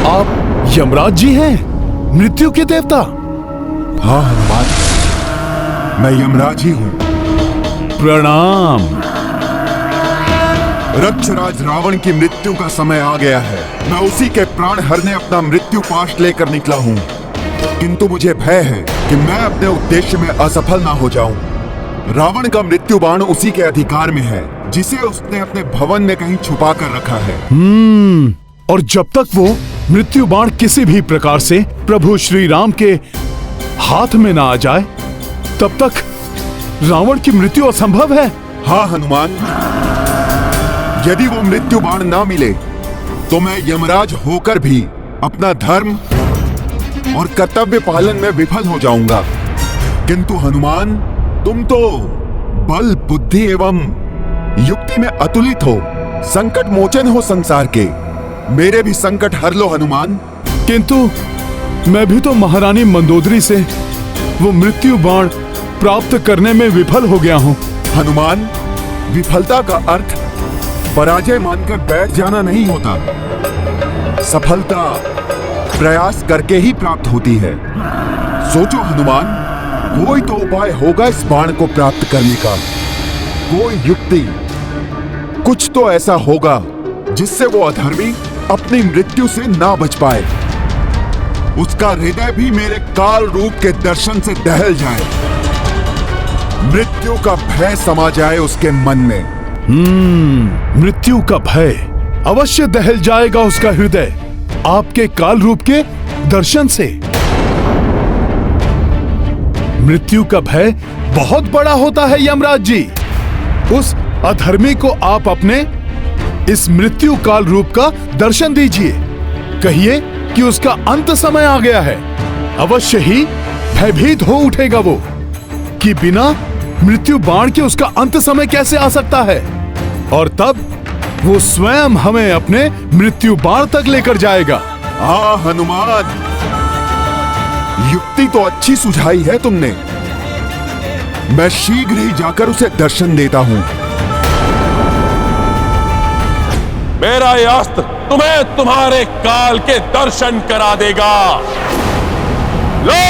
आप यमराज जी हैं, मृत्यु के देवता? हाँ हनुमान, मैं यमराज ही हूँ। प्रणाम। रक्षराज रावण की मृत्यु का समय आ गया है। मैं उसी के प्राण हरने अपना मृत्यु पाश लेकर निकला हूँ, किंतु मुझे भय है कि मैं अपने उद्देश्य में असफल ना हो जाऊं। रावण का मृत्यु बाण उसी के अधिकार में है, जिसे उसने अपने भवन में कहीं छुपा कर रखा है। और जब तक वो मृत्यु बाण किसी भी प्रकार से प्रभु श्री राम के हाथ में ना आ जाए, तब तक रावण की मृत्यु असंभव है। हाँ हनुमान, यदि वो मृत्यु बाण ना मिले तो मैं यमराज होकर भी अपना धर्म और कर्तव्य पालन में विफल हो जाऊंगा। किंतु हनुमान, तुम तो बल, बुद्धि एवं युक्ति में अतुलित हो, संकट मोचन हो संसार के। मेरे भी संकट हर लो हनुमान। किंतु मैं भी तो महारानी मंदोदरी से वो मृत्यु बाण प्राप्त करने में विफल हो गया हूँ। हनुमान, विफलता का अर्थ पराजय मानकर बैठ जाना नहीं होता। सफलता प्रयास करके ही प्राप्त होती है। सोचो हनुमान, कोई तो उपाय होगा इस बाण को प्राप्त करने का, कोई युक्ति, कुछ तो ऐसा होगा जिससे वो अधर्मी अपनी मृत्यु से ना बच पाए। उसका हृदय भी मेरे काल रूप के दर्शन से दहल जाए, मृत्यु का भय समा जाए उसके मन में। मृत्यु का भय अवश्य दहल जाएगा उसका हृदय आपके काल रूप के दर्शन से। मृत्यु का भय बहुत बड़ा होता है यमराज जी। उस अधर्मी को आप अपने इस मृत्यु काल रूप का दर्शन दीजिए। कहिए कि उसका अंत समय आ गया है। अवश्य ही भयभीत हो उठेगा वो कि बिना मृत्यु बाण के उसका अंत समय कैसे आ सकता है, और तब वो स्वयं हमें अपने मृत्यु बाण तक लेकर जाएगा। हाँ हनुमान, युक्ति तो अच्छी सुझाई है तुमने। मैं शीघ्र ही जाकर उसे दर्शन देता हूँ। मेरा ये अस्त्र तुम्हें तुम्हारे काल के दर्शन करा देगा। लो!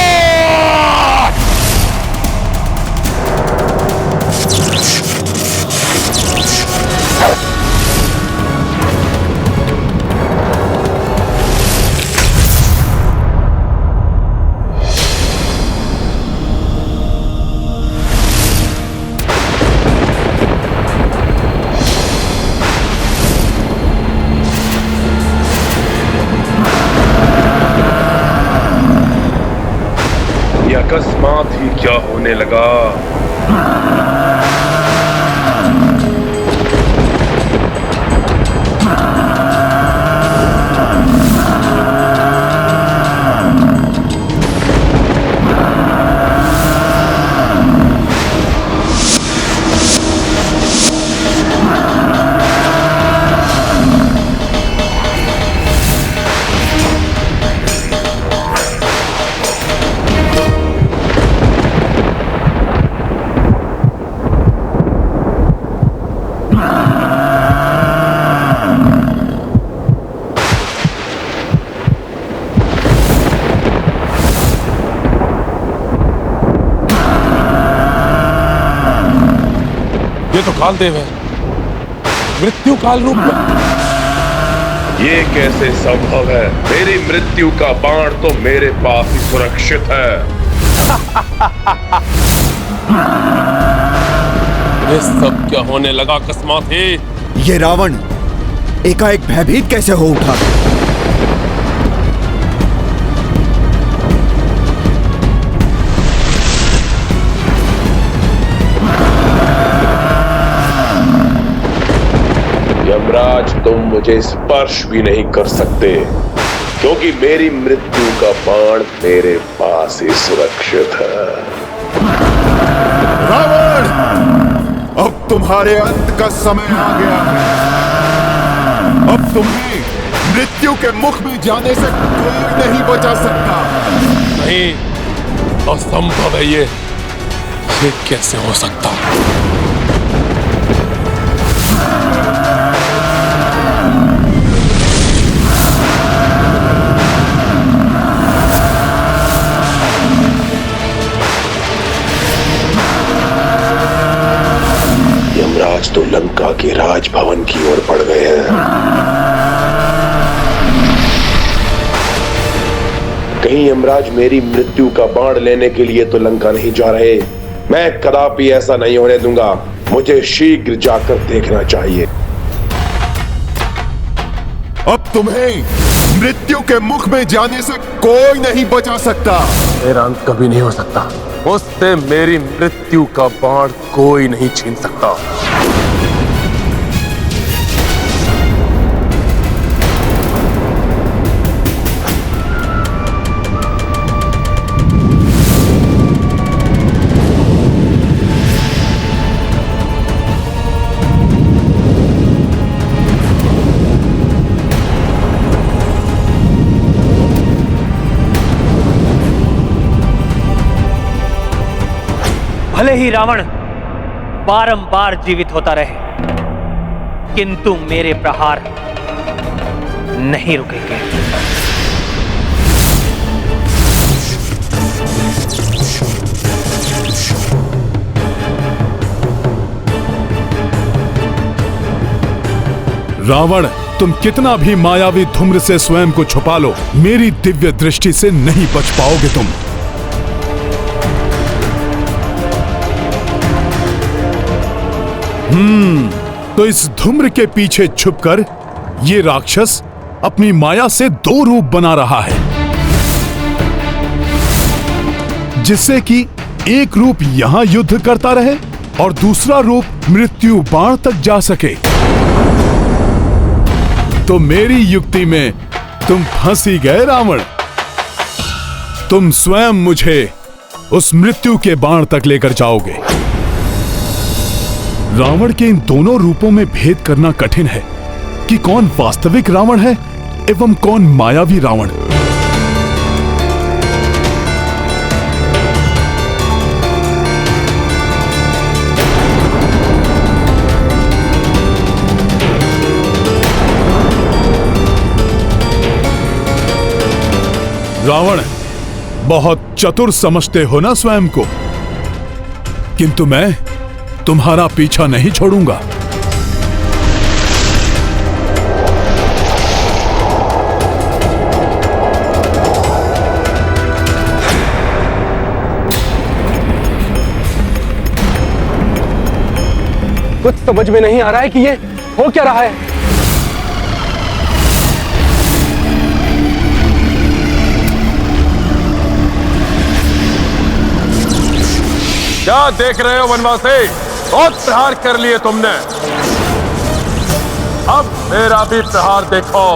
अकस्मात ही क्या होने लगा। तो कालदेव है, मृत्यु काल रूप में। ये कैसे संभव है? मेरी मृत्यु का बाण तो मेरे पास ही सुरक्षित है। ये सब क्या होने लगा अकस्मात ही? ये रावण एकाएक भयभीत कैसे हो उठा? यमराज, तुम मुझे स्पर्श भी नहीं कर सकते, क्योंकि मेरी मृत्यु का बाण मेरे पास ही सुरक्षित है। रावण, अब तुम्हारे अंत का समय आ गया है। अब तुम्हें मृत्यु के मुख में जाने से कोई नहीं बचा सकता। नहीं, असंभव है ये कैसे हो सकता? तो लंका के राजभवन की ओर बढ़ गए हैं। कहीं यमराज मेरी मृत्यु का बाण लेने के लिए तो लंका नहीं जा रहे। मैं कदापि ऐसा नहीं होने दूंगा। मुझे शीघ्र जाकर देखना चाहिए। अब तुम्हें मृत्यु के मुख में जाने से कोई नहीं बचा सकता। मेरा अंत कभी नहीं हो सकता। मुझसे मेरी मृत्यु का बाण कोई नहीं छीन सकता। भले ही रावण बारंबार जीवित होता रहे, किंतु मेरे प्रहार नहीं रुकेंगे। रावण, तुम कितना भी मायावी धूम्र से स्वयं को छुपा लो, मेरी दिव्य दृष्टि से नहीं बच पाओगे तुम। तो इस धूम्र के पीछे छुपकर ये राक्षस अपनी माया से दो रूप बना रहा है, जिससे कि एक रूप यहां युद्ध करता रहे और दूसरा रूप मृत्यु बाण तक जा सके। तो मेरी युक्ति में तुम फंस ही गए रावण। तुम स्वयं मुझे उस मृत्यु के बाण तक लेकर जाओगे। रावण के इन दोनों रूपों में भेद करना कठिन है कि कौन वास्तविक रावण है एवं कौन मायावी रावण। रावण, बहुत चतुर समझते हो ना स्वयं को, किंतु मैं तुम्हारा पीछा नहीं छोड़ूंगा। कुछ समझ में नहीं आ रहा है कि ये हो क्या रहा है। क्या देख रहे हो वनवासी? बहुत प्रहार कर लिए तुमने, अब मेरा भी प्रहार देखो।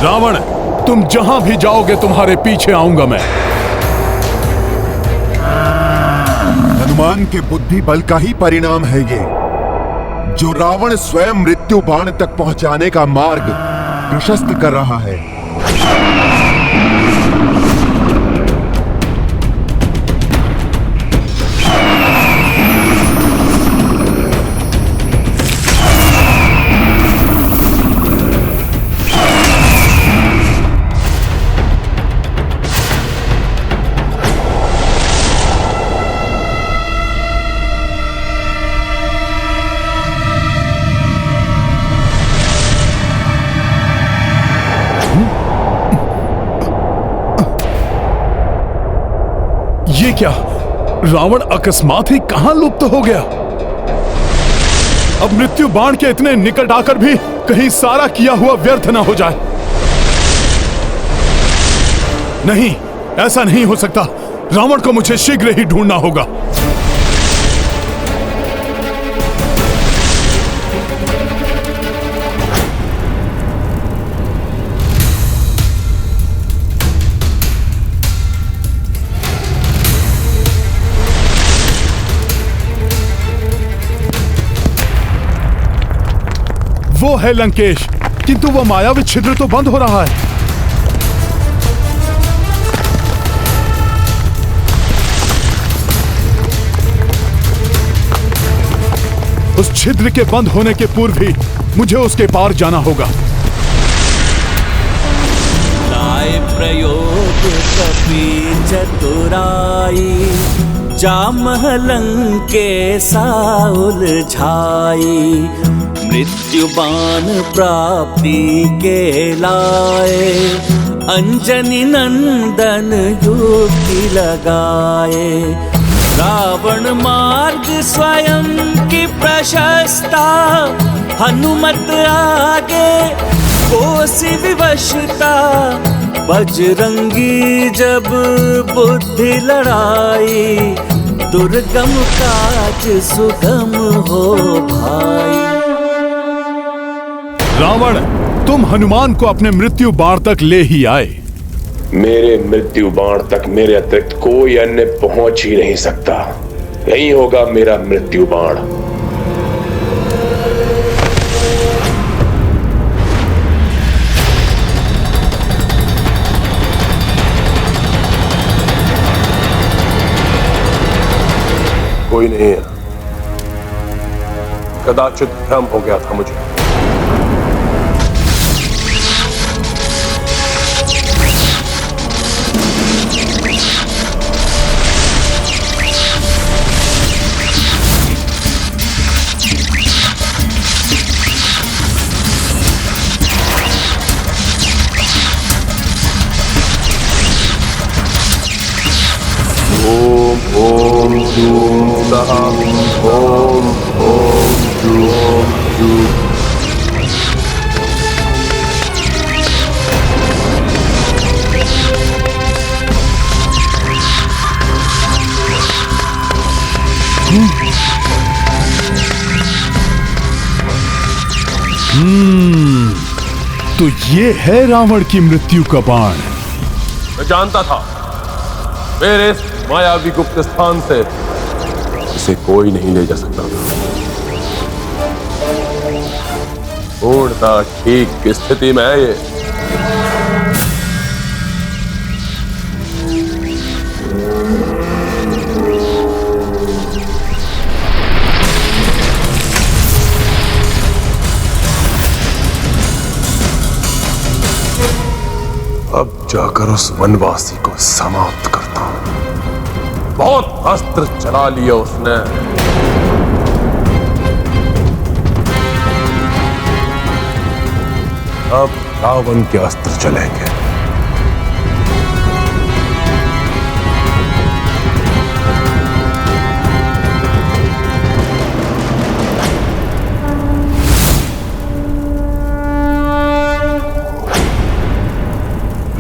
रावण, तुम जहां भी जाओगे तुम्हारे पीछे आऊंगा मैं। हनुमान के बुद्धि बल का ही परिणाम है ये, जो रावण स्वयं मृत्यु बाण तक पहुंचाने का मार्ग प्रशस्त कर रहा है। ये क्या? रावण अकस्मात ही कहां लुप्त हो गया? अब मृत्यु बाण के इतने निकट आकर भी कहीं सारा किया हुआ व्यर्थ ना हो जाए। नहीं, ऐसा नहीं हो सकता। रावण को मुझे शीघ्र ही ढूंढना होगा। वो है लंकेश, किंतु वो मायावी छिद्र तो बंद हो रहा है। उस छिद्र के बंद होने के पूर्व ही मुझे उसके पार जाना होगा। लाए प्रयोग कपि चतुराई, जामह लंकेशा उलझाई। मृत्यु बाण प्राप्ति के लाए, अंजनी नंदन युक्ति लगाए। रावण मार्ग स्वयं की प्रशस्ता, हनुमत आगे कोसि विवशता। बजरंगी जब बुद्धि लड़ाई, दुर्गम काज सुगम हो भाई। रावण, तुम हनुमान को अपने मृत्यु बाण तक ले ही आए। मेरे मृत्यु बाण तक मेरे अतिरिक्त कोई अन्य पहुंच ही नहीं सकता। यही होगा मेरा मृत्यु बाण। कोई नहीं है, कदाचित भ्रम हो गया था मुझे। ओम जूम सः, ओम जूम जूम। तो ये है रावण की मृत्यु का बाण। मैं जानता था मेरे इस मायावी गुप्त स्थान से इसे कोई नहीं ले जा सकता था। पूर्णतः ठीक की स्थिति में है ये। अब जाकर उस वनवासी को समाप्त करता हूं। बहुत अस्त्र चला लिए उसने। अब रावण के अस्त्र चलेंगे।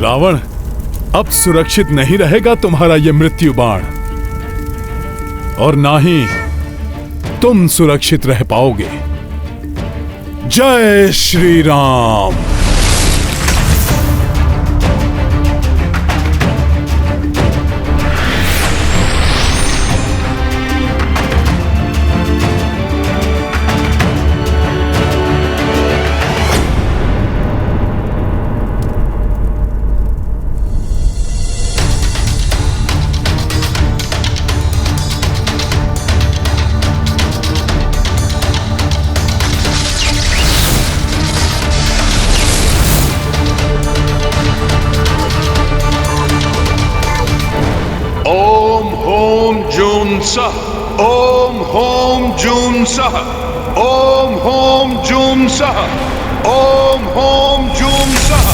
रावण, अब सुरक्षित नहीं रहेगा तुम्हारा यह मृत्यु बाण, और ना ही तुम सुरक्षित रह पाओगे। जय श्री राम। सः, ओम होम जूम सः, ओम होम जूम सः, ओम होम जूम सः।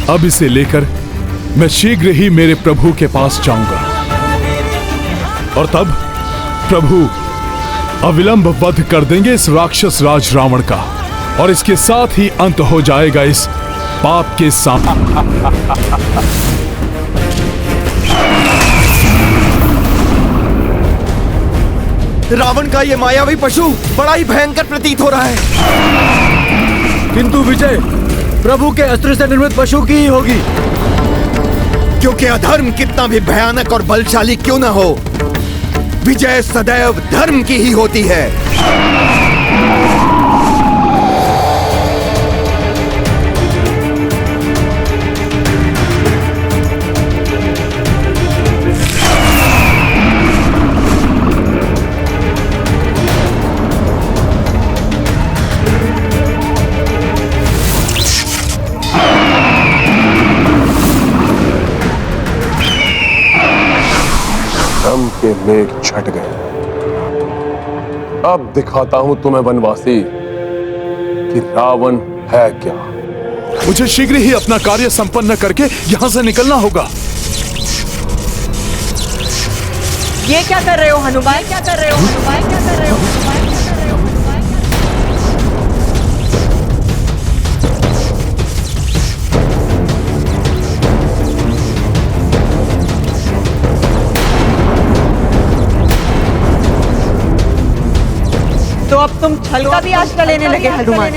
अब इसे लेकर मैं शीघ्र ही मेरे प्रभु के पास जाऊंगा। और तब प्रभु अविलंब वध कर देंगे इस राक्षस राज रावण का, और इसके साथ ही अंत हो जाएगा इस पाप के सामने। रावण का ये मायावी पशु बड़ा ही भयंकर प्रतीत हो रहा है। किंतु विजय प्रभु के अस्त्र से निर्मित पशु की ही होगी, क्योंकि अधर्म कितना भी भयानक और बलशाली क्यों न हो, विजय सदैव धर्म की ही होती है। धर्म के मेघ छट गए। अब दिखाता हूं तुम्हें वनवासी कि रावण है क्या। मुझे शीघ्र ही अपना कार्य संपन्न करके यहां से निकलना होगा। ये क्या कर रहे हो हनुमान? क्या कर रहे हो हनुमान? क्या कर रहे हो हनुमान? तो अब तुम छल का भी आश्रय लेने लगे हनुमान।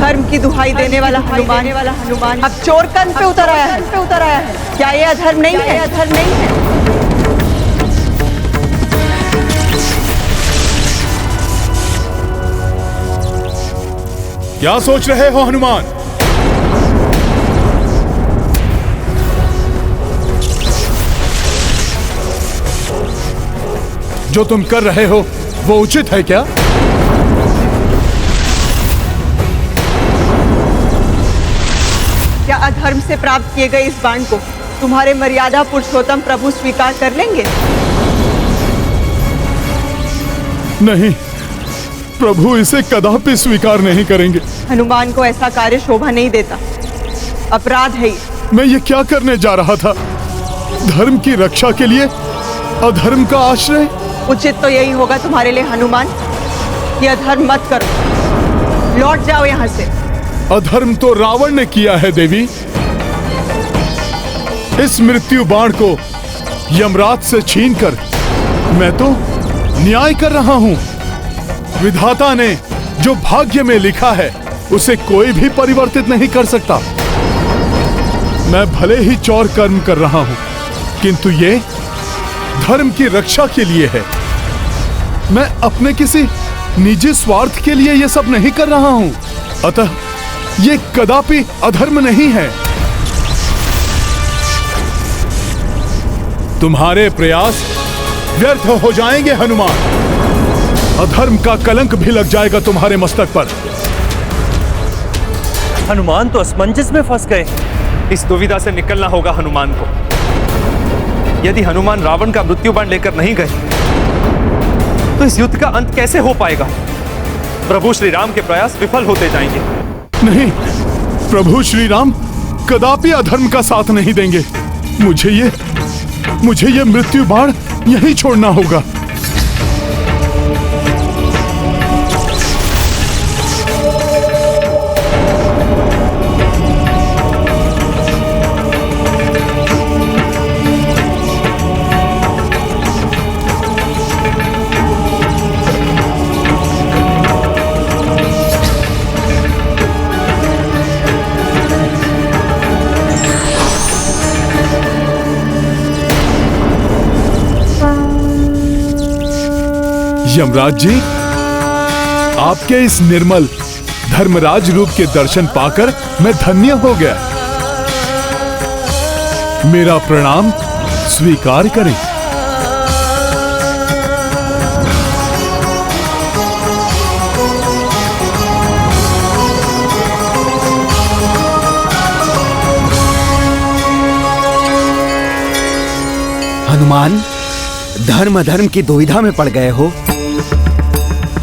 धर्म की दुहाई देने वाला हनुमान अब चोर कंध पे उतर आया है। क्या ये अधर्म नहीं है? अधर्म नहीं है। क्या सोच रहे हो हनुमान? जो तुम कर रहे हो वो उचित है क्या? क्या अधर्म से प्राप्त किए गए इस बाण को तुम्हारे मर्यादा पुरुषोत्तम प्रभु स्वीकार कर लेंगे? नहीं, प्रभु इसे कदापि स्वीकार नहीं करेंगे। हनुमान को ऐसा कार्य शोभा नहीं देता, अपराध है ये। मैं ये क्या करने जा रहा था? धर्म की रक्षा के लिए अधर्म का आश्रय? उचित तो यही होगा तुम्हारे लिए हनुमान, ये अधर्म मत करो, लौट जाओ यहाँ से। अधर्म तो रावण ने किया है देवी। इस मृत्यु बाण को यमराज से छीनकर मैं तो न्याय कर रहा हूं। विधाता ने जो भाग्य में लिखा है उसे कोई भी परिवर्तित नहीं कर सकता। मैं भले ही चौर कर्म कर रहा हूं, किंतु ये धर्म की रक्षा के लिए है। मैं अपने किसी निजी स्वार्थ के लिए ये सब नहीं कर रहा हूं। अतः ये कदापि अधर्म नहीं है। तुम्हारे प्रयास व्यर्थ हो जाएंगे हनुमान। अधर्म का कलंक भी लग जाएगा तुम्हारे मस्तक पर। हनुमान तो असमंजस में फंस गए। इस दुविधा से निकलना होगा हनुमान को। यदि हनुमान रावण का मृत्यु बाण लेकर नहीं गए तो इस युद्ध का अंत कैसे हो पाएगा? प्रभु श्री राम के प्रयास विफल होते जाएंगे। नहीं, प्रभु श्री राम कदापि अधर्म का साथ नहीं देंगे। मुझे ये मृत्यु बाण यहीं छोड़ना होगा। यमराज जी, आपके इस निर्मल धर्मराज रूप के दर्शन पाकर मैं धन्य हो गया। मेरा प्रणाम स्वीकार करें। हनुमान, धर्म अधर्म की दुविधा में पड़ गए हो।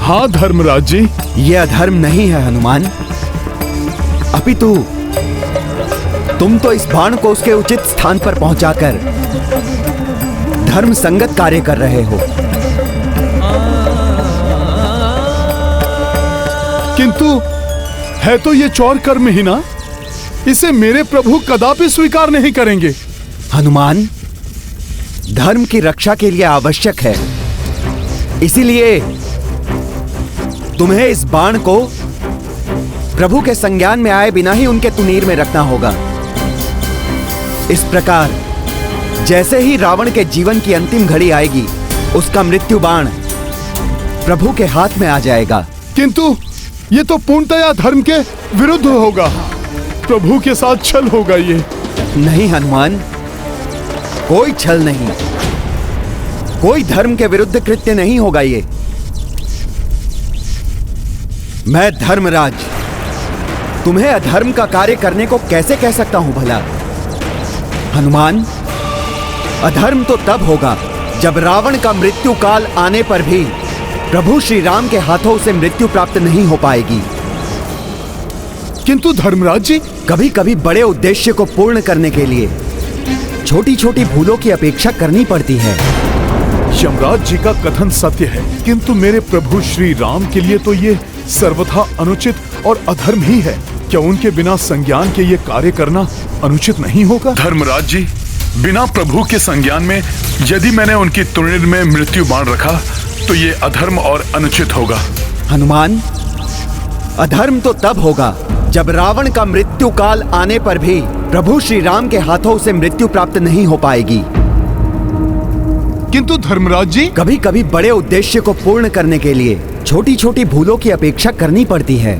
हाँ धर्मराज जी। ये अधर्म नहीं है हनुमान, अपितु तुम तो इस बाण को उसके उचित स्थान पर पहुंचाकर धर्म संगत कार्य कर रहे हो। किंतु है तो ये चौर कर्म ही ना, इसे मेरे प्रभु कदापि स्वीकार नहीं करेंगे। हनुमान, धर्म की रक्षा के लिए आवश्यक है, इसीलिए तुम्हें इस बाण को प्रभु के संज्ञान में आए बिना ही उनके तुनीर में रखना होगा। इस प्रकार जैसे ही रावण के जीवन की अंतिम घड़ी आएगी, उसका मृत्यु बाण प्रभु के हाथ में आ जाएगा। किंतु ये तो पूर्णतया धर्म के विरुद्ध होगा, प्रभु के साथ छल होगा ये। नहीं हनुमान, कोई छल नहीं, कोई धर्म के विरुद्ध कृत्य नहीं होगा ये। मैं धर्मराज तुम्हें अधर्म का कार्य करने को कैसे कह सकता हूं भला? हनुमान, अधर्म तो तब होगा जब रावण का मृत्यु काल आने पर भी प्रभु श्री राम के हाथों से मृत्यु प्राप्त नहीं हो पाएगी। किंतु धर्मराज जी, कभी कभी बड़े उद्देश्य को पूर्ण करने के लिए छोटी छोटी भूलों की अपेक्षा करनी पड़ती है। यमराज जी का कथन सत्य है, किंतु मेरे प्रभु श्री राम के लिए तो ये सर्वथा अनुचित और अधर्म ही है। क्या उनके बिना संज्ञान के ये कार्य करना अनुचित नहीं होगा? धर्मराज जी, बिना प्रभु के संज्ञान में यदि मैंने उनकी तुनीर में मृत्यु बाण रखा तो ये अधर्म और अनुचित होगा। हनुमान, अधर्म तो तब होगा जब रावण का मृत्यु काल आने पर भी प्रभु श्री राम के हाथों से मृत्यु प्राप्त नहीं हो पाएगी। किंतु धर्मराज जी, कभी कभी बड़े उद्देश्य को पूर्ण करने के लिए छोटी छोटी भूलों की अपेक्षा करनी पड़ती है।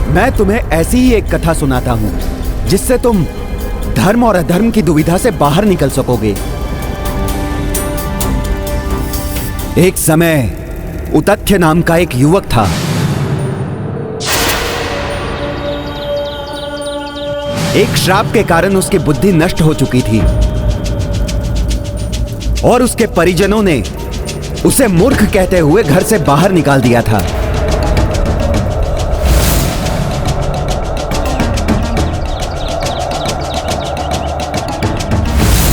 मैं तुम्हें ऐसी ही एक कथा सुनाता हूं, जिससे तुम धर्म और अधर्म की दुविधा से बाहर निकल सकोगे। एक समय उतथ्य नाम का एक युवक था। एक श्राप के कारण उसकी बुद्धि नष्ट हो चुकी थी और उसके परिजनों ने उसे मूर्ख कहते हुए घर से बाहर निकाल दिया था।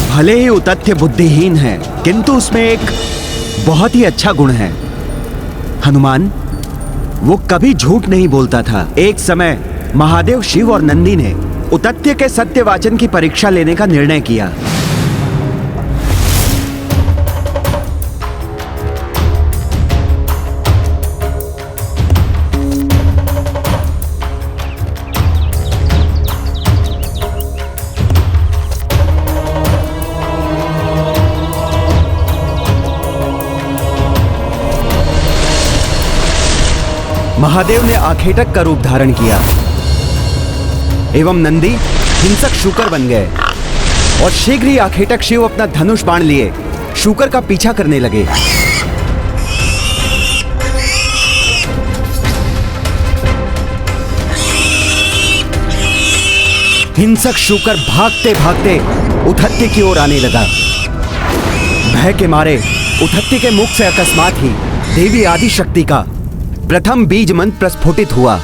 भले ही उतथ्य बुद्धिहीन है, किंतु उसमें एक बहुत ही अच्छा गुण है। हनुमान, वो कभी झूठ नहीं बोलता था। एक समय महादेव, शिव और नंदी ने उतथ्य के सत्यवाचन की परीक्षा लेने का निर्णय किया। महादेव ने आखेटक का रूप धारण किया एवं नंदी हिंसक शूकर बन गए और शीघ्र ही आखेटक शिव अपना धनुष बाण लिए शूकर का पीछा करने लगे। हिंसक शूकर भागते भागते उतथ्य की ओर आने लगा। भय के मारे उतथ्य के मुख से अकस्मात ही देवी आदिशक्ति का प्रथम बीज मंत्र प्रस्फुटित हुआ।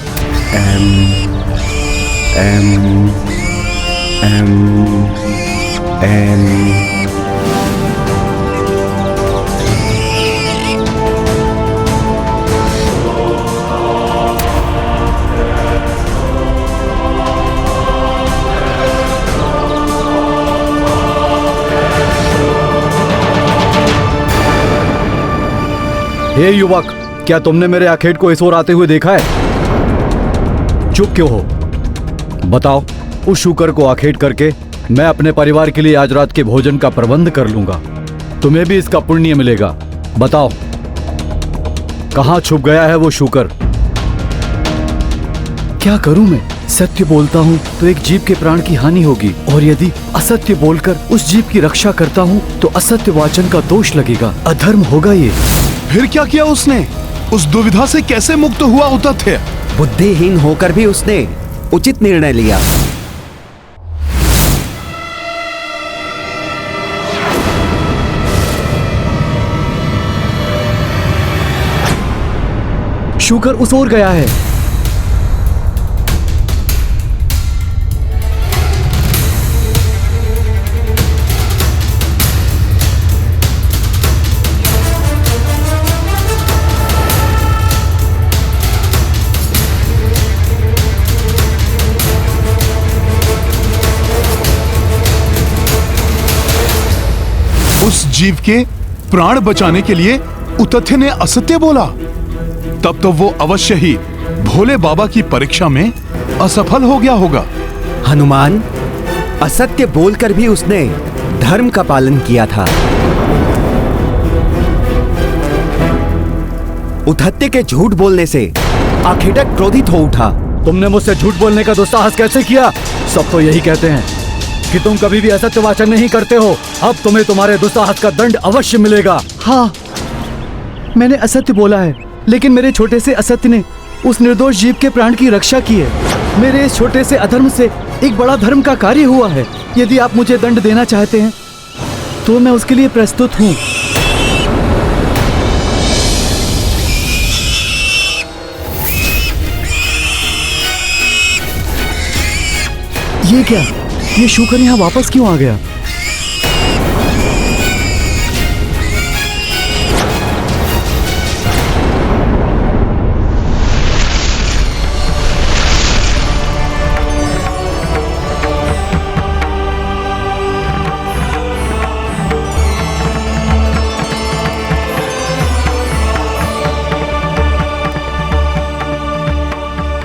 हे युवक, क्या तुमने मेरे आखेट को इस ओर आते हुए देखा है? चुप क्यों हो? बताओ। उस शूकर को आखेट करके मैं अपने परिवार के लिए आज रात के भोजन का प्रबंध कर लूंगा। तुम्हें भी इसका पुण्य मिलेगा। बताओ, कहाँ छुप गया है वो शूकर? क्या करूं मैं? सत्य बोलता हूं तो एक जीव के प्राण की हानि होगी, और यदि असत्य बोलकर उस जीव की रक्षा करता हूं तो असत्य वाचन का दोष लगेगा। अधर्म होगा ये। फिर क्या किया उसने? उस दुविधा से कैसे मुक्त हुआ उतथ्य? बुद्धिहीन होकर भी उसने उचित निर्णय लिया। शूकर उस ओर गया है। जीव के प्राण बचाने के लिए उतथ्य ने असत्य बोला, तब तो वो अवश्य ही भोले बाबा की परीक्षा में असफल हो गया होगा। हनुमान, असत्य बोलकर भी उसने धर्म का पालन किया था। उद्धत्य के झूठ बोलने से आखेटक क्रोधित हो उठा। तुमने मुझसे झूठ बोलने का दुस्साहस कैसे किया? सब तो यही कहते हैं कि तुम कभी भी असत्य वाचन नहीं करते हो। अब तुम्हें तुम्हारे दुस्साहस का दंड अवश्य मिलेगा। हाँ, मैंने असत्य बोला है, लेकिन मेरे छोटे से असत्य ने उस निर्दोष जीव के प्राण की रक्षा की है। मेरे इस छोटे से अधर्म से एक बड़ा धर्म का कार्य हुआ है। यदि आप मुझे दंड देना चाहते हैं तो मैं उसके लिए प्रस्तुत हूँ। ये क्या? ये शूकर यहाँ वापस क्यों आ गया?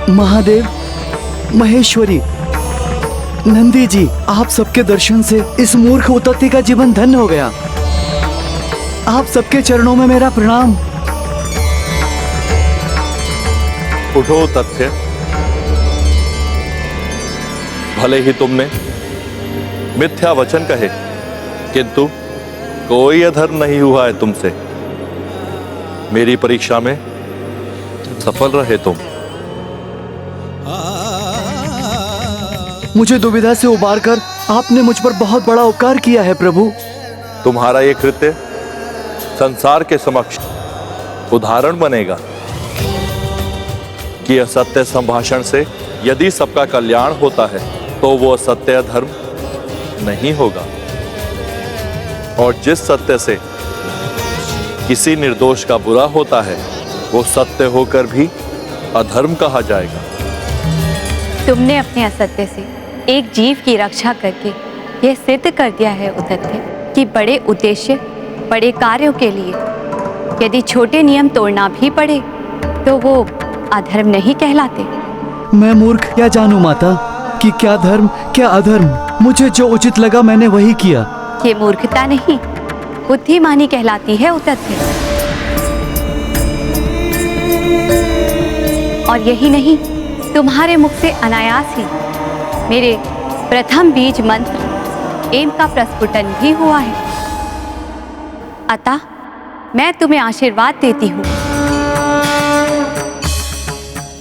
महादेव, महेश्वरी, नंदी जी, आप सबके दर्शन से इस मूर्ख उतत्ती का जीवन धन्य हो गया। आप सबके चरणों में मेरा प्रणाम। उठो तथ्य, भले ही तुमने मिथ्या वचन कहे, किंतु कोई अधर्म नहीं हुआ है तुमसे। मेरी परीक्षा में सफल रहे तुम। मुझे दुविधा से उबारकर आपने मुझ पर बहुत बड़ा उपकार किया है प्रभु। तुम्हारा ये कृत्य संसार के समक्ष उदाहरण बनेगा कि असत्य संभाषण से यदि सबका कल्याण होता है तो वो असत्य धर्म नहीं होगा, और जिस सत्य से किसी निर्दोष का बुरा होता है वो सत्य होकर भी अधर्म कहा जाएगा। तुमने अपने असत्य से एक जीव की रक्षा करके यह सिद्ध कर दिया है उद्धत्य कि बड़े उद्देश्य, बड़े कार्यों के लिए यदि छोटे नियम तोड़ना भी पड़े तो वो अधर्म नहीं कहलाते। मैं मूर्ख क्या जानूं माता कि क्या धर्म क्या अधर्म। मुझे जो उचित लगा मैंने वही किया। ये मूर्खता नहीं, बुद्धिमानी कहलाती है उद्धत्य। और यही नहीं, तुम्हारे मुख से अनायास ही मेरे प्रथम बीज मंत्र एम का प्रस्फुटन भी हुआ है। अतः मैं तुम्हें आशीर्वाद देती हूँ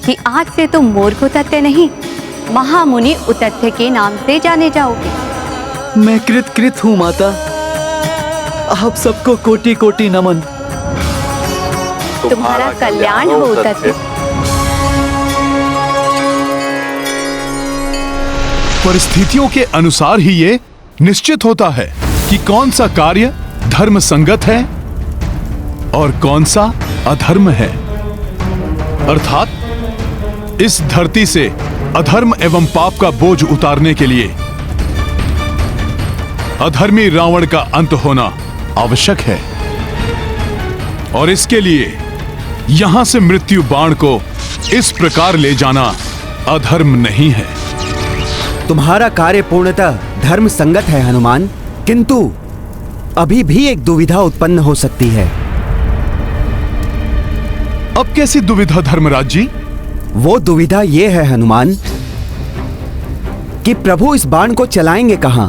कि आज से तुम मूर्ख उतथ्य नहीं, महामुनि उतथ्य के नाम से जाने जाओगे। मैं कृत हूँ माता। आप सबको कोटि कोटि नमन। तुम्हारा कल्याण हो उतथ्य। परिस्थितियों के अनुसार ही ये निश्चित होता है कि कौन सा कार्य धर्म संगत है और कौन सा अधर्म है। अर्थात इस धरती से अधर्म एवं पाप का बोझ उतारने के लिए अधर्मी रावण का अंत होना आवश्यक है, और इसके लिए यहां से मृत्यु बाण को इस प्रकार ले जाना अधर्म नहीं है। तुम्हारा कार्य पूर्णतः धर्म संगत है हनुमान, किंतु अभी भी एक दुविधा उत्पन्न हो सकती है। अब कैसी दुविधा धर्मराज जी? वो दुविधा ये है हनुमान कि प्रभु इस बाण को चलाएंगे कहां?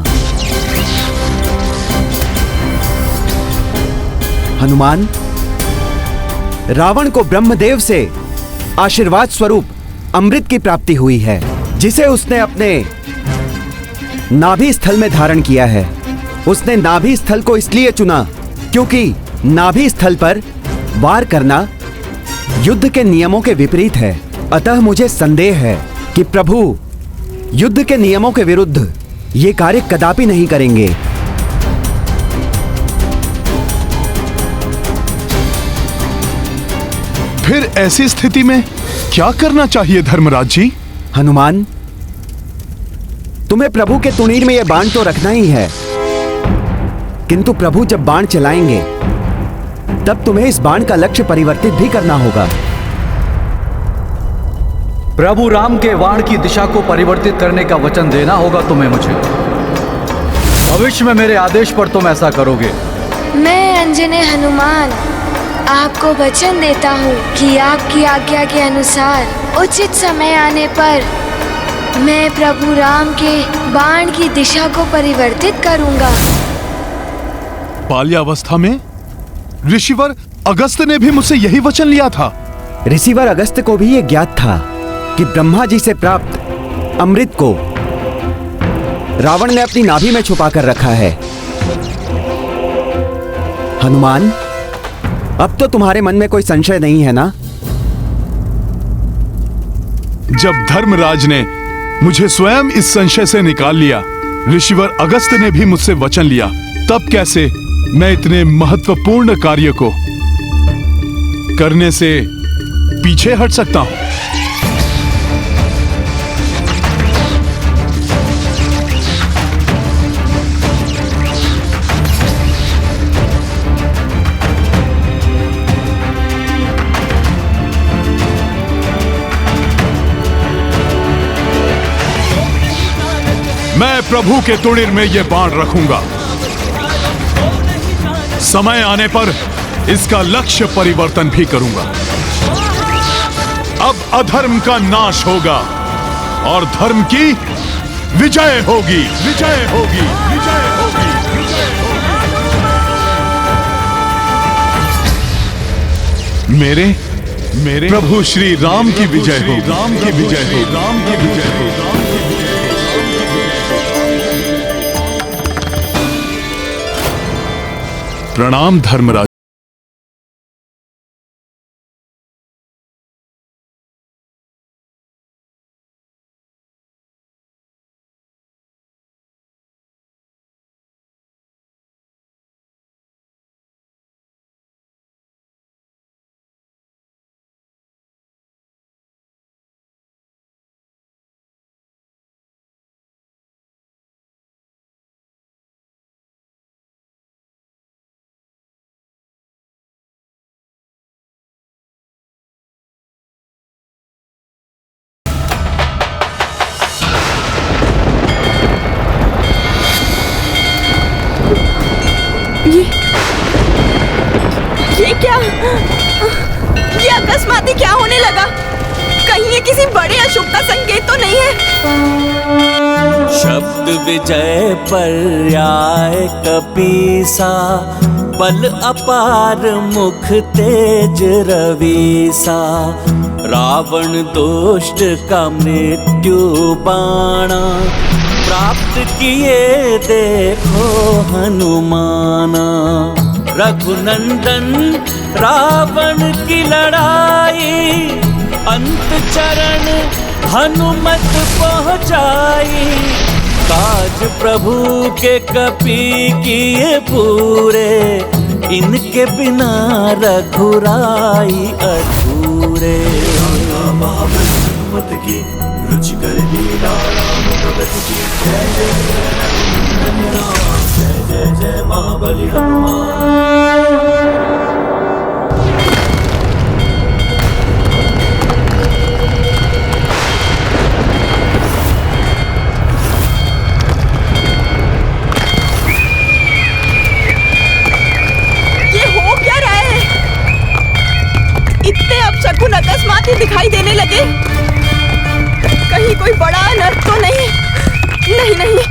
हनुमान, रावण को ब्रह्मदेव से आशीर्वाद स्वरूप अमृत की प्राप्ति हुई है, जिसे उसने अपने नाभि स्थल में धारण किया है। उसने नाभि स्थल को इसलिए चुना क्योंकि नाभि स्थल पर वार करना युद्ध के नियमों के विपरीत है। अतः मुझे संदेह है कि प्रभु युद्ध के नियमों के विरुद्ध ये कार्य कदापि नहीं करेंगे। फिर ऐसी स्थिति में क्या करना चाहिए धर्मराज जी? हनुमान, तुम्हें प्रभु के तुणीर में यह बाण तो रखना ही है, किंतु प्रभु जब बाण चलाएंगे तब तुम्हें इस बाण का लक्ष्य परिवर्तित भी करना होगा। प्रभु राम के बाण की दिशा को परिवर्तित करने का वचन देना होगा तुम्हें मुझे। भविष्य में मेरे आदेश पर तुम ऐसा करोगे। मैं अंजने हनुमान आपको वचन देता हूँ कि आपकी आज्ञा के अनुसार उचित समय आने पर मैं प्रभु राम के बाण की दिशा को परिवर्तित करूंगा। बाल्यावस्था में ऋषिवर अगस्त ने भी मुझसे यही वचन लिया था। ऋषिवर अगस्त को भी ये ज्ञात था कि ब्रह्मा जी से प्राप्त अमृत को रावण ने अपनी नाभि में छुपा कर रखा है। हनुमान, अब तो तुम्हारे मन में कोई संशय नहीं है ना? जब धर्मराज ने मुझे स्वयं इस संशय से निकाल लिया, ऋषिवर अगस्त ने भी मुझसे वचन लिया, तब कैसे मैं इतने महत्वपूर्ण कार्य को करने से पीछे हट सकता हूं? मैं प्रभु के तुणिर में यह बाण रखूंगा। समय आने पर इसका लक्ष्य परिवर्तन भी करूंगा। अब अधर्म का नाश होगा और धर्म की विजय होगी, विजय होगी, विजय होगी, विजय होगी। मेरे प्रभु श्री राम की विजय हो, राम की विजय हो, राम की विजय हो, राम की विजय हो। प्रणाम धर्मराज। ये क्या? ये अकस्मात क्या होने लगा? कहीं ये किसी बड़े अशुभ का संकेत तो नहीं है? शब्द विजय पर्याय कपीसा, बल अपार मुख तेज रवीसा। रावण दुष्ट का मृत्यु बाणा, प्राप्त किए देखो हनुमाना। रघुनंदन रावण की लड़ाई, अंत चरण हनुमत पहुँचाई। काज प्रभु के कपि किए पूरे, इनके बिना रघुराई अधूरे। हनुमत की रुचिकर लीला, राम भगत की जय जय राम, जय जय जय महाबली हनुमान। शकुन अकस्मात ही दिखाई देने लगे। कहीं कोई बड़ा अनर्थ तो नहीं? नहीं नहीं।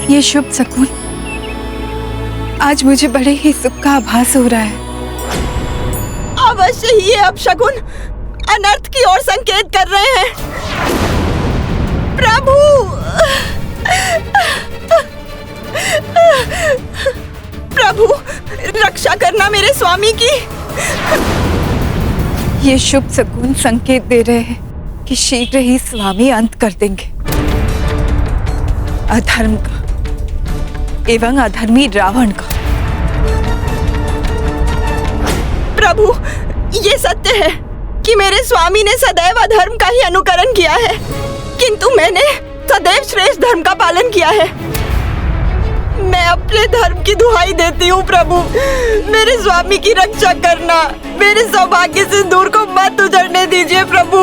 ये शुभ शकुन, आज मुझे बड़े ही सुख का आभास हो रहा है। अवश्य ही है अपशकुन, अनर्थ की ओर संकेत कर रहे हैं। प्रभु, प्रभु रक्षा करना मेरे स्वामी की। ये शुभ शकुन संकेत दे रहे हैं कि शीघ्र ही स्वामी अंत कर देंगे अधर्म का एवं अधर्मी रावण का। प्रभु, ये सत्य है कि मेरे स्वामी ने सदैव अधर्म का ही अनुकरण किया है, किंतु मैंने सदैव श्रेष्ठ धर्म का पालन किया है। मैं अपने धर्म की दुहाई देती हूँ प्रभु, मेरे स्वामी की रक्षा करना, मेरे सौभाग्य सिंदूर को मत उजड़ने दीजिए प्रभु।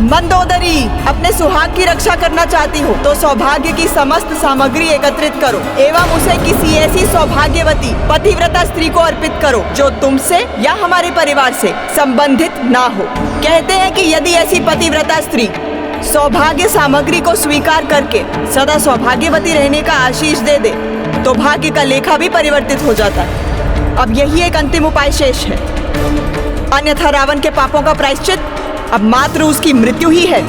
मंदोदरी, अपने सुहाग की रक्षा करना चाहती हो तो सौभाग्य की समस्त सामग्री एकत्रित करो एवं उसे किसी ऐसी सौभाग्यवती पतिव्रता स्त्री को अर्पित करो जो तुमसे या हमारे परिवार से संबंधित ना हो। कहते हैं कि यदि ऐसी पतिव्रता स्त्री सौभाग्य सामग्री को स्वीकार करके सदा सौभाग्यवती रहने का आशीष दे दे तो भाग्य का लेखा भी परिवर्तित हो जाता है। अब यही एक अंतिम उपाय शेष है, अन्यथा रावण के पापों का प्रायश्चित अब मात्र उसकी मृत्यु ही है।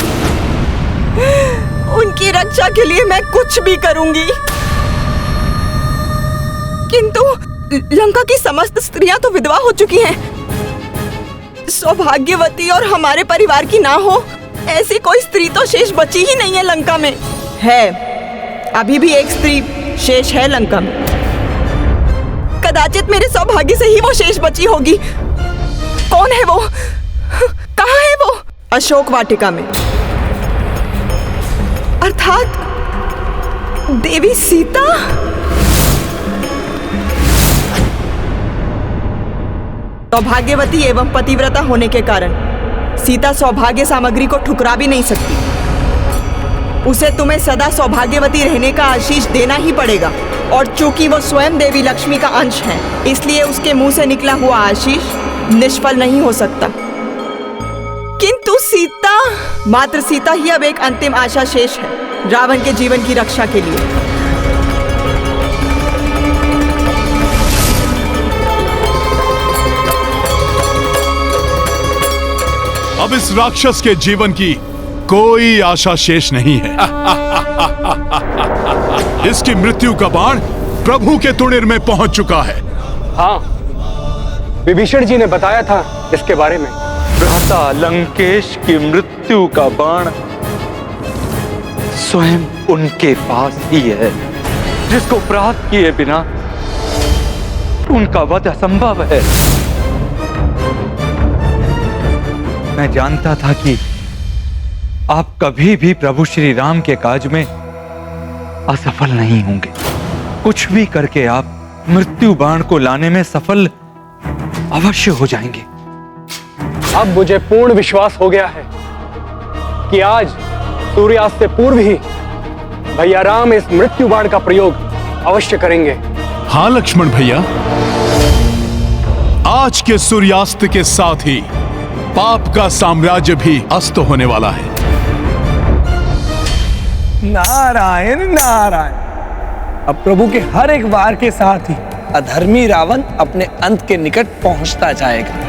उनकी रक्षा के लिए मैं कुछ भी करूंगी, किंतु लंका की समस्त स्त्रियां तो विधवा हो चुकी हैं। सौभाग्यवती और हमारे परिवार की ना हो ऐसी कोई स्त्री तो शेष बची ही नहीं है लंका में। है, अभी भी एक स्त्री शेष है लंका में। कदाचित मेरे सौभाग्य से ही वो शेष बची होगी। कौन है वो? कहाँ है वो? अशोक वाटिका में, अर्थात देवी सीता। सौभाग्यवती एवं पतिव्रता होने के कारण सीता सौभाग्य सामग्री को ठुकरा भी नहीं सकती। उसे तुम्हें सदा सौभाग्यवती रहने का आशीष देना ही पड़ेगा, और चूंकि वो स्वयं देवी लक्ष्मी का अंश है इसलिए उसके मुंह से निकला हुआ आशीष निष्फल नहीं हो सकता। किंतु सीता, मात्र सीता ही अब एक अंतिम आशा शेष है रावण के जीवन की रक्षा के लिए। अब इस राक्षस के जीवन की कोई आशा शेष नहीं है। इसकी मृत्यु का बाण प्रभु के तुणिर में पहुंच चुका है। हाँ, विभीषण जी ने बताया था इसके बारे में। भ्राता लंकेश की मृत्यु का बाण स्वयं उनके पास ही है, जिसको प्राप्त किए बिना उनका वध असंभव है। मैं जानता था कि आप कभी भी प्रभु श्री राम के काज में असफल नहीं होंगे। कुछ भी करके आप मृत्यु बाण को लाने में सफल अवश्य हो जाएंगे। अब मुझे पूर्ण विश्वास हो गया है कि आज सूर्यास्त से पूर्व ही भैया राम इस मृत्यु बाण का प्रयोग अवश्य करेंगे। हाँ लक्ष्मण भैया, आज के सूर्यास्त के साथ ही पाप का साम्राज्य भी अस्त होने वाला है। नारायण नारायण। अब प्रभु के हर एक वार के साथ ही अधर्मी रावण अपने अंत के निकट पहुंचता जाएगा।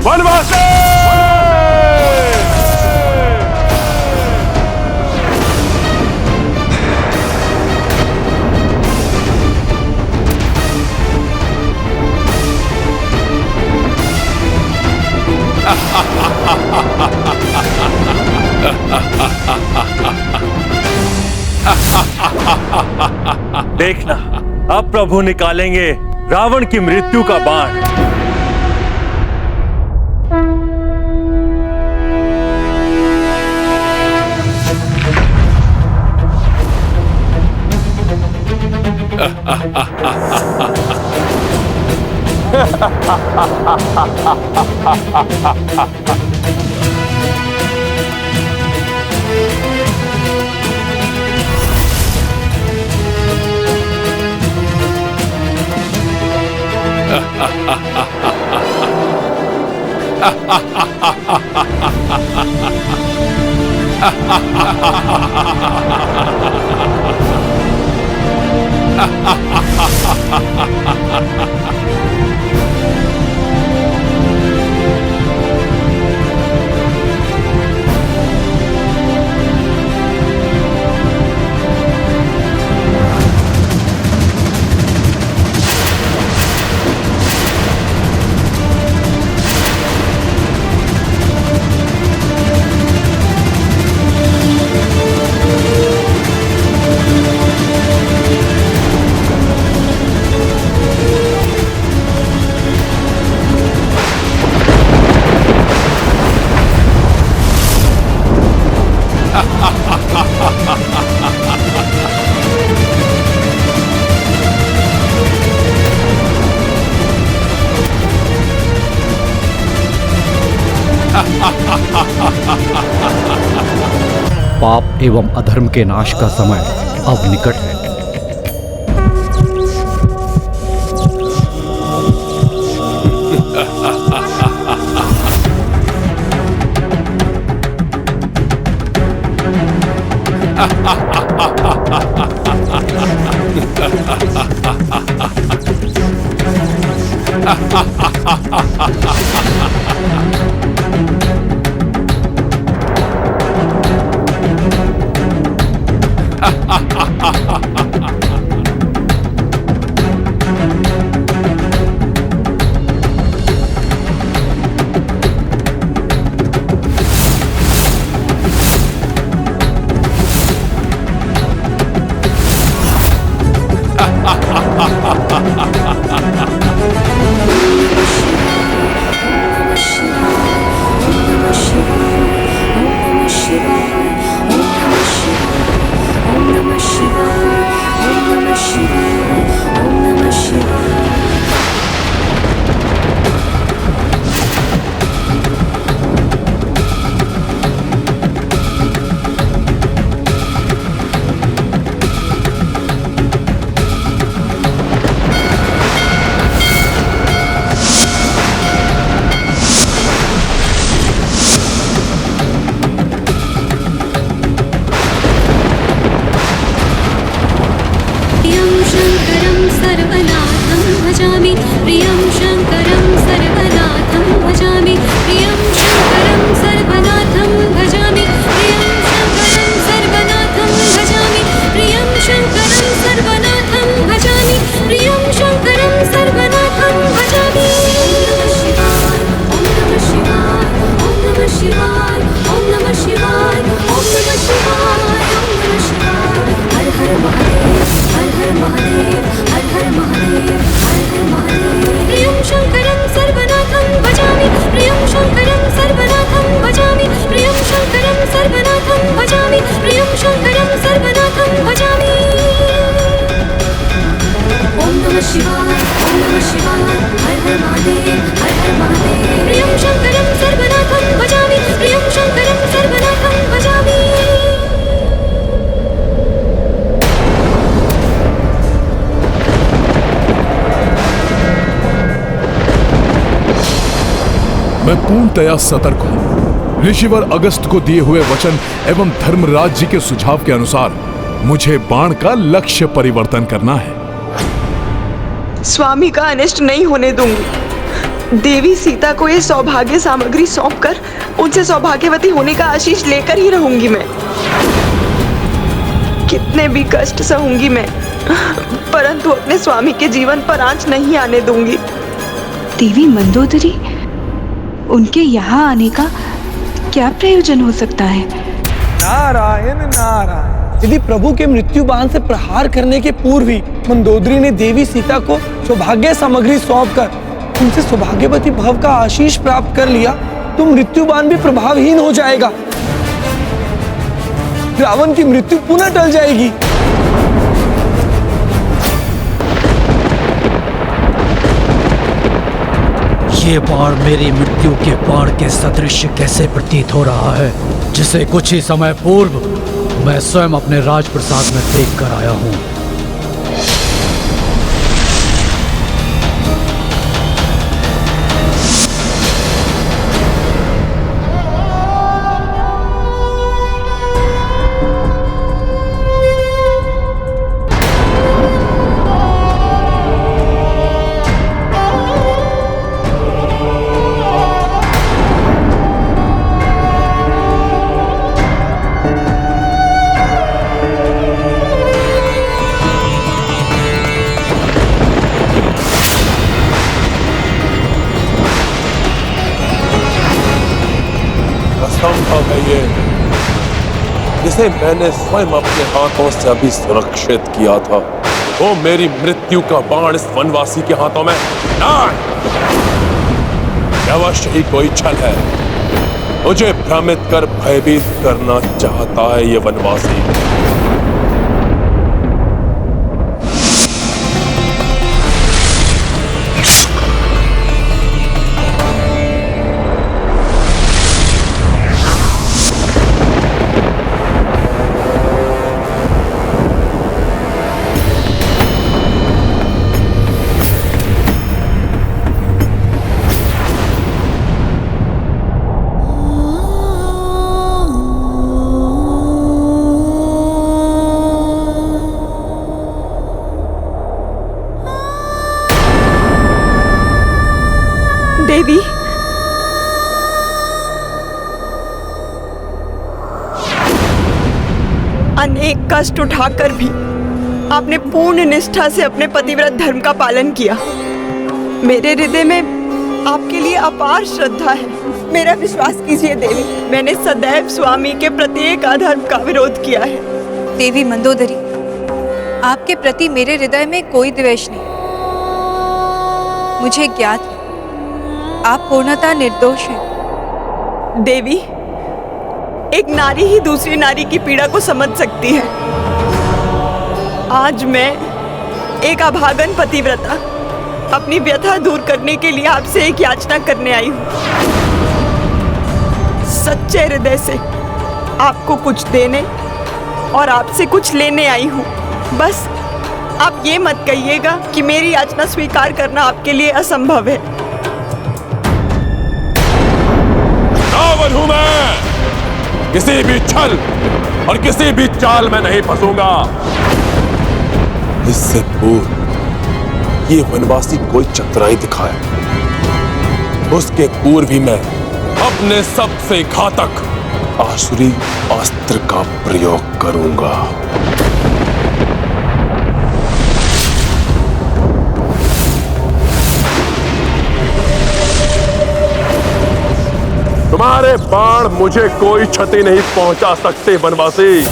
वनवासी। देखना, अब प्रभु निकालेंगे रावण की मृत्यु का बाण। पाप एवं अधर्म के नाश का समय अब निकट है। मैं पूर्णतया सतर्क हूं। ऋषिवर अगस्त को दिए हुए वचन एवं धर्मराज जी के सुझाव के अनुसार मुझे बाण का लक्ष्य परिवर्तन करना है। स्वामी का अनिष्ट नहीं होने दूंगी। देवी सीता को ये सौभाग्य सामग्री सौंपकर उनसे सौभाग्यवती होने का आशीष लेकर ही रहूंगी मैं। कितने भी कष्ट सहूंगी मैं, परंतु अपने स्वामी के जीवन पर आंच नहीं आने दूंगी। देवी मंदोदरी, उनके यहाँ आने का क्या प्रयोजन हो सकता है? नारायण नारायण। यदि प्रभु के मृत्यु बाण से प्रहार करने के पूर्व ही मंदोदरी ने देवी सीता को सौभाग्य सामग्री सौंपकर उनसे सौभाग्यवती भव का आशीष प्राप्त कर लिया तो मृत्यु बाण भी प्रभावहीन हो जाएगा। रावण की मृत्यु पुनः टल जाएगी। ये बाण मेरी मृत्यु के बाण के सदृश कैसे प्रतीत हो रहा है, जिसे कुछ ही समय पूर्व मैं स्वयं अपने राजप्रसाद में देख कर आया हूं। असंभव है ये, जिसे मैंने स्वयं अपने हाथों से अभी सुरक्षित किया था, वो मेरी मृत्यु का बाण इस वनवासी के हाथों में नहीं। अवश्य ही कोई छल है, मुझे भ्रमित कर भयभीत करना चाहता है ये वनवासी। देवी, अनेक कष्ट उठाकर भी आपने पूर्ण निष्ठा से अपने पतिव्रत धर्म का पालन किया। मेरे हृदय में आपके लिए अपार श्रद्धा है। मेरा विश्वास कीजिए देवी, मैंने सदैव स्वामी के प्रत्येक अधर्म का विरोध किया है। देवी मंदोदरी, आपके प्रति मेरे हृदय में कोई द्वेष नहीं। मुझे ज्ञात है आप पूर्णतः निर्दोष हैं। देवी, एक नारी ही दूसरी नारी की पीड़ा को समझ सकती है। आज मैं एक अभागन पतिव्रता अपनी व्यथा दूर करने के लिए आपसे एक याचना करने आई हूँ। सच्चे हृदय से आपको कुछ देने और आपसे कुछ लेने आई हूँ। बस आप ये मत कहिएगा कि मेरी याचना स्वीकार करना आपके लिए असंभव है। रावण हूं मैं, किसी भी छल और किसी भी चाल में नहीं फंसूंगा। इससे पूर्व ये वनवासी कोई चतुराई दिखाए, उसके पूर्व ही मैं अपने सबसे घातक आसुरी अस्त्र का प्रयोग करूंगा। तुम्हारे बाण मुझे कोई क्षति नहीं पहुंचा सकते वनवासी,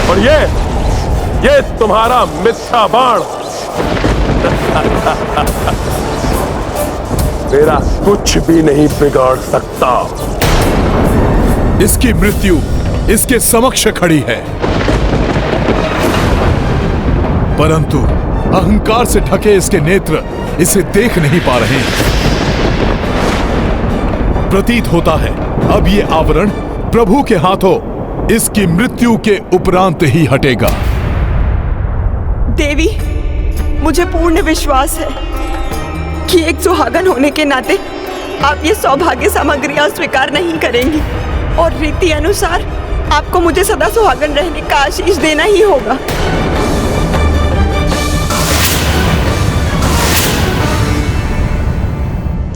और ये तुम्हारा मिथ्या बाण मेरा कुछ भी नहीं बिगाड़ सकता। इसकी मृत्यु इसके समक्ष खड़ी है, परंतु अहंकार से ढके इसके नेत्र इसे देख नहीं पा रहे। प्रतीत होता है अब ये आवरण प्रभु के हाथों इसकी मृत्यु के उपरांत ही हटेगा। देवी, मुझे पूर्ण विश्वास है कि एक सुहागन होने के नाते आप ये सौभाग्य सामग्री अस्वीकार नहीं करेंगी और रीति अनुसार आपको मुझे सदा सुहागन रहने का आशीष देना ही होगा।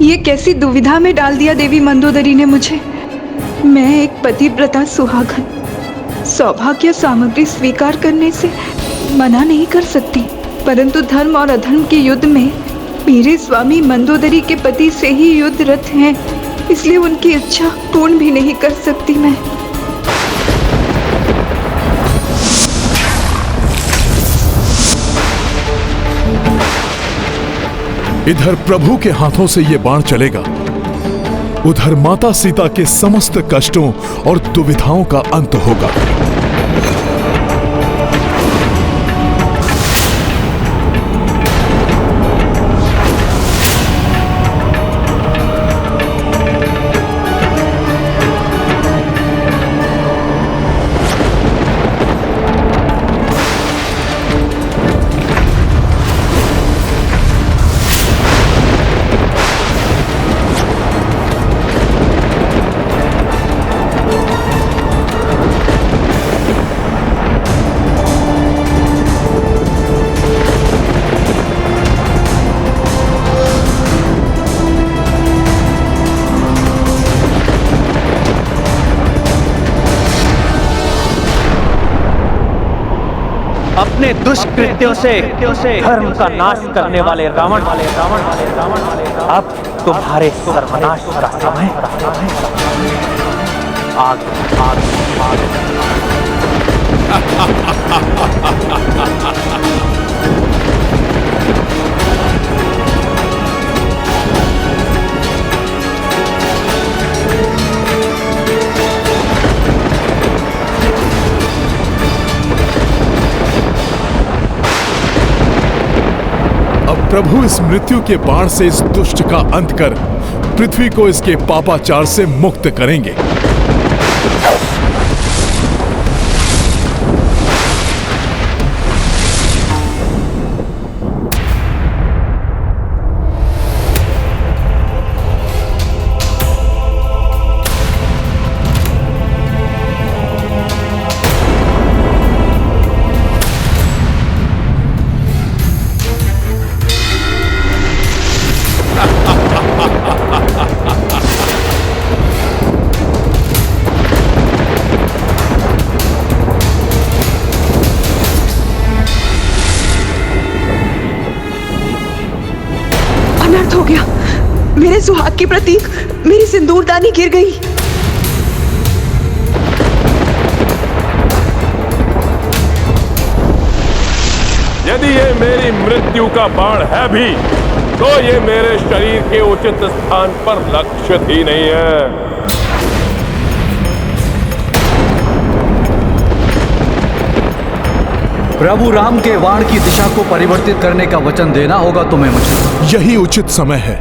ये कैसी दुविधा में डाल दिया देवी मंदोदरी ने मुझे। मैं एक पतिव्रता सुहागन सौभाग्य सामग्री स्वीकार करने से मना नहीं कर सकती, परंतु धर्म और अधर्म के युद्ध में मेरे स्वामी मंदोदरी के पति से ही युद्धरत हैं, इसलिए उनकी इच्छा पूर्ण भी नहीं कर सकती मैं। इधर प्रभु के हाथों से ये बाण चलेगा, उधर माता सीता के समस्त कष्टों और दुविधाओं का अंत होगा। अपने दुष्कृत्यों से धर्म का नाश करने वाले रावण अब तुम्हारे सर्वनाश का समय आग आग आग। प्रभु इस मृत्यु के बाण से इस दुष्ट का अंत कर पृथ्वी को इसके पापाचार से मुक्त करेंगे। हो गया, मेरे सुहाग की प्रतीक मेरी सिंदूरदानी गिर गई। यदि ये मेरी मृत्यु का बाण है भी, तो ये मेरे शरीर के उचित स्थान पर लक्षित ही नहीं है। प्रभु राम के बाण की दिशा को परिवर्तित करने का वचन देना होगा तुम्हें मुझे। यही उचित समय है।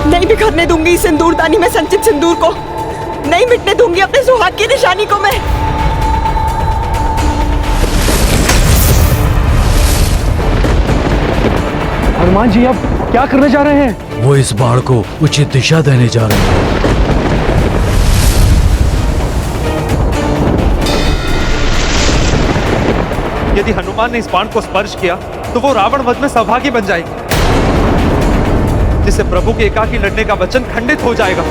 नहीं बिखरने दूंगी इस सिंदूरदानी में संचित सिंदूर को, नहीं मिटने दूंगी अपने सुहाग की निशानी को मैं। हनुमान जी अब क्या करने जा रहे हैं? वो इस बाण को उचित दिशा देने जा रहे हैं। यदि हनुमान ने इस बाण को स्पर्श किया तो वो रावण वध में सौभाग्य बन जाएगी, जिससे प्रभु के एकाकी लड़ने का वचन खंडित हो जाएगा।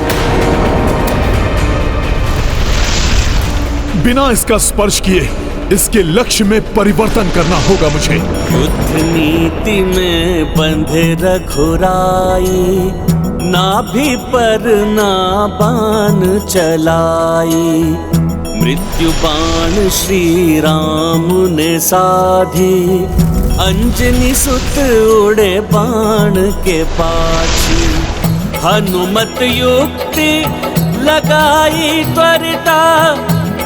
बिना इसका स्पर्श किए इसके लक्ष्य में परिवर्तन करना होगा मुझे। युद्ध नीति में बंधे रघुराई, नाभि पर ना बाण चलाई। मृत्यु बाण श्री राम ने साधी, अंजनी सुत उड़े बाण के पाछी। हनुमत युक्ति लगाई त्वरिता,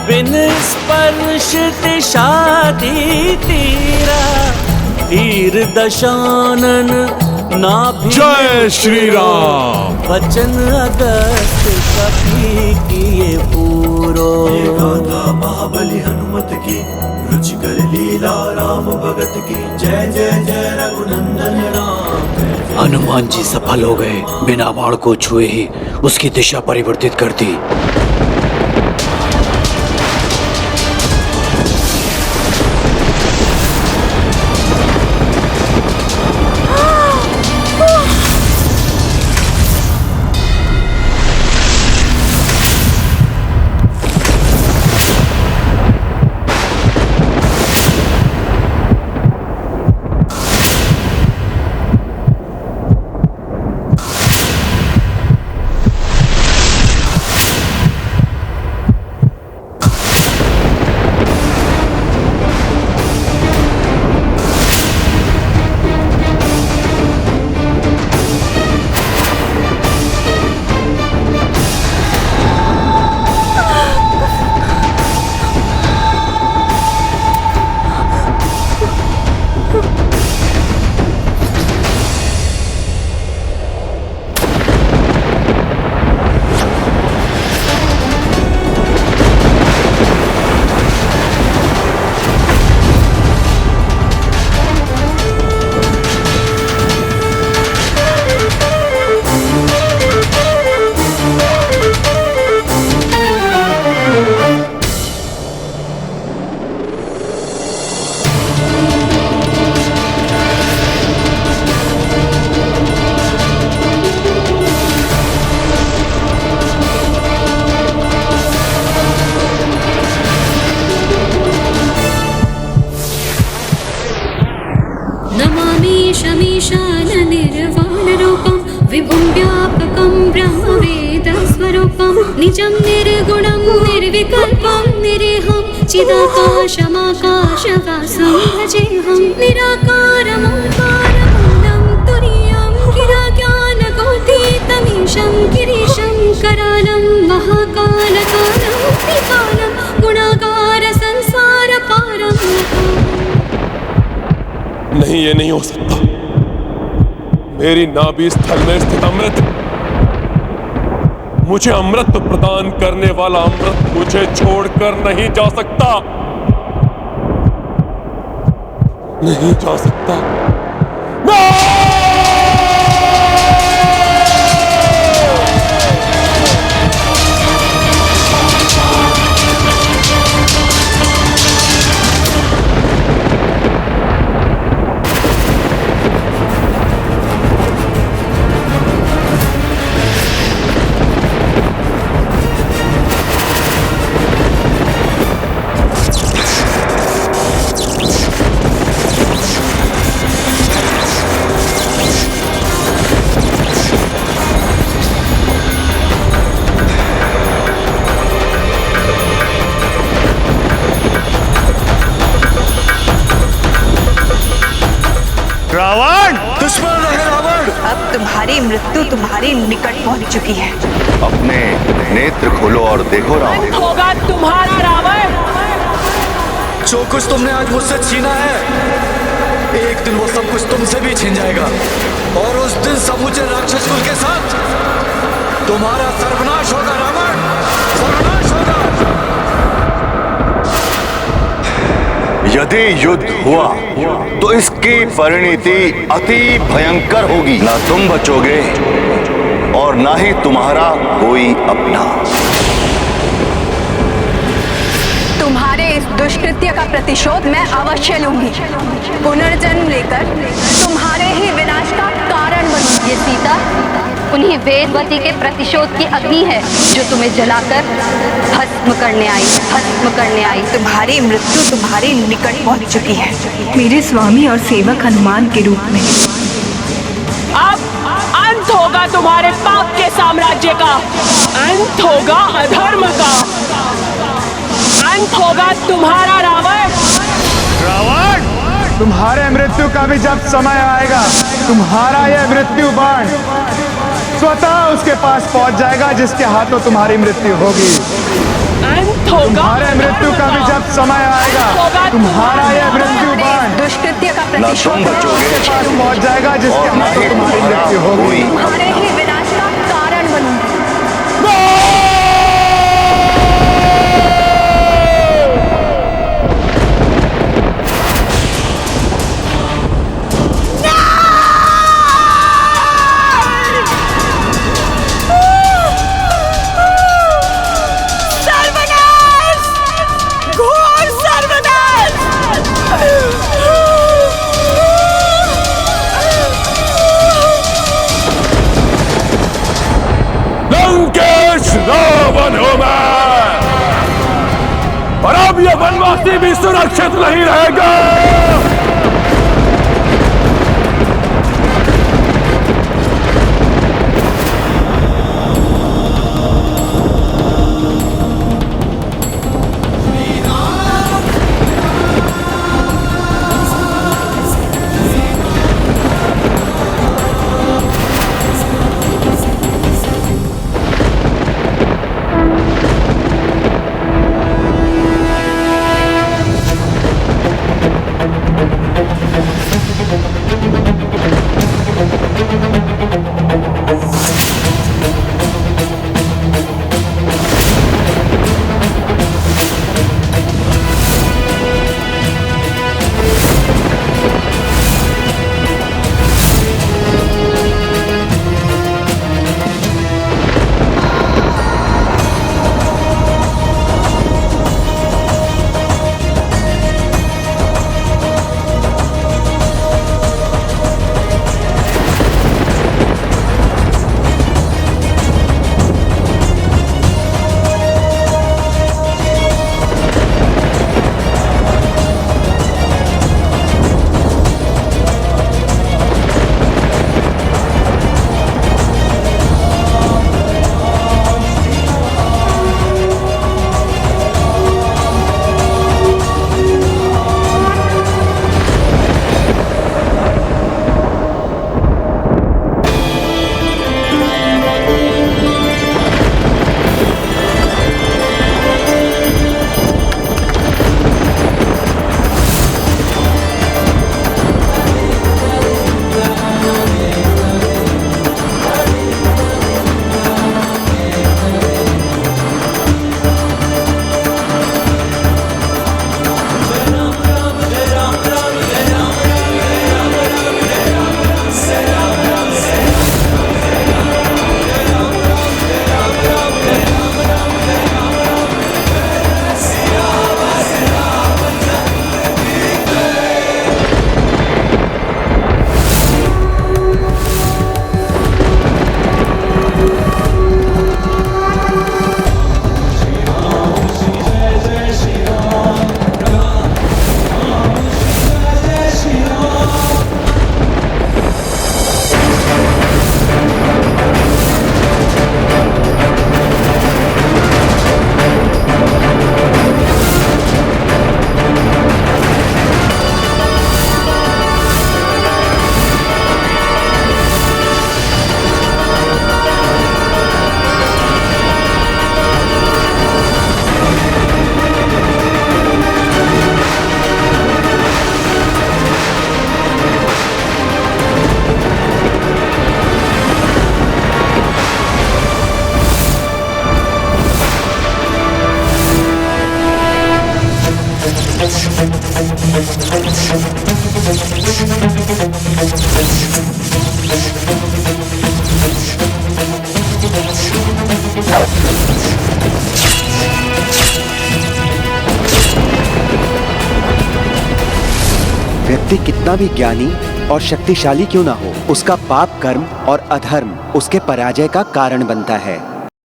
बिन स्पर्श दिशा दी तीरा। तीर दशानन नाभि जय श्री राम। वचन अगस्त कपि किए पूरो। गाथा महाबली हनुमत की, रुचिकर लीला राम भगत की। जय जय जय रघुनंदन राम। हनुमान जी सफल हो गए, बिना बाण को छुए ही उसकी दिशा परिवर्तित कर दी। निजं निर्गुणं निर्विकल्पं निरीहं चिदाकाशमाकाशवासं भजेऽहं निराकारमोङ्कारमूलं तुरीयं गिराज्ञानगोतीतमीशं गिरीशं करालं महाकालकालं त्रिकालं गुणागार संसारपारं। नहीं, ये नहीं हो सकता। मेरी नाभि स्थल में स्थित अमृत, मुझे अमृत प्रदान करने वाला अमृत मुझे छोड़कर नहीं जा सकता, नहीं जा सकता। रावण, दुश्मन है रावण। अब तुम्हारी मृत्यु तुम्हारी निकट पहुंच चुकी है। अपने नेत्र खोलो और देखो रावण। होगा तुम्हारा रावण। जो कुछ तुमने आज मुझसे छीना है, एक दिन वो सब कुछ तुमसे भी छीन जाएगा, और उस दिन समूचे राक्षस कुल के साथ तुम्हारा सर्वनाश होगा रावण, सर्वनाश होगा। यदि युद्ध हुआ तो इसकी परिणति अति भयंकर होगी। ना तुम बचोगे और ना ही तुम्हारा कोई अपना। तुम्हारे इस दुष्कृत्य का प्रतिशोध मैं अवश्य लूंगी। पुनर्जन्म लेकर तुम्हारे ही विनाश का कारण बनूंगी। ये सीता उन्हीं वेदवती के प्रतिशोध की अग्नि है जो तुम्हें जलाकर भस्म करने आई, भस्म करने आई। तुम्हारी मृत्यु तुम्हारी निकट पहुंच चुकी है, मेरे स्वामी और सेवक हनुमान के रूप में। अब अंत होगा तुम्हारे पाप के साम्राज्य का, अंत होगा अधर्म का, अंत होगा तुम्हारा रावण। रावण, तुम्हारे मृत्यु का भी जब समय आएगा, तुम्हारा यह मृत्यु बाण स्वतः उसके पास पहुंच जाएगा जिसके हाथों तुम्हारी मृत्यु होगी। तुम्हारे मृत्यु का भी जब समय आएगा, तुम्हारा यह मृत्यु बाण दुष्कृत्य का प्रतिशोध उसके पास पहुंच जाएगा जिसके हाथों तुम्हारी मृत्यु होगी। तुम्हारे ही विनाश का कारण बनूंगी। रावण हूं मैं, और अब ये वनवासी भी सुरक्षित नहीं रहेगा। व्यक्ति कितना भी ज्ञानी और शक्तिशाली क्यों ना हो, उसका पाप कर्म और अधर्म उसके पराजय का कारण बनता है।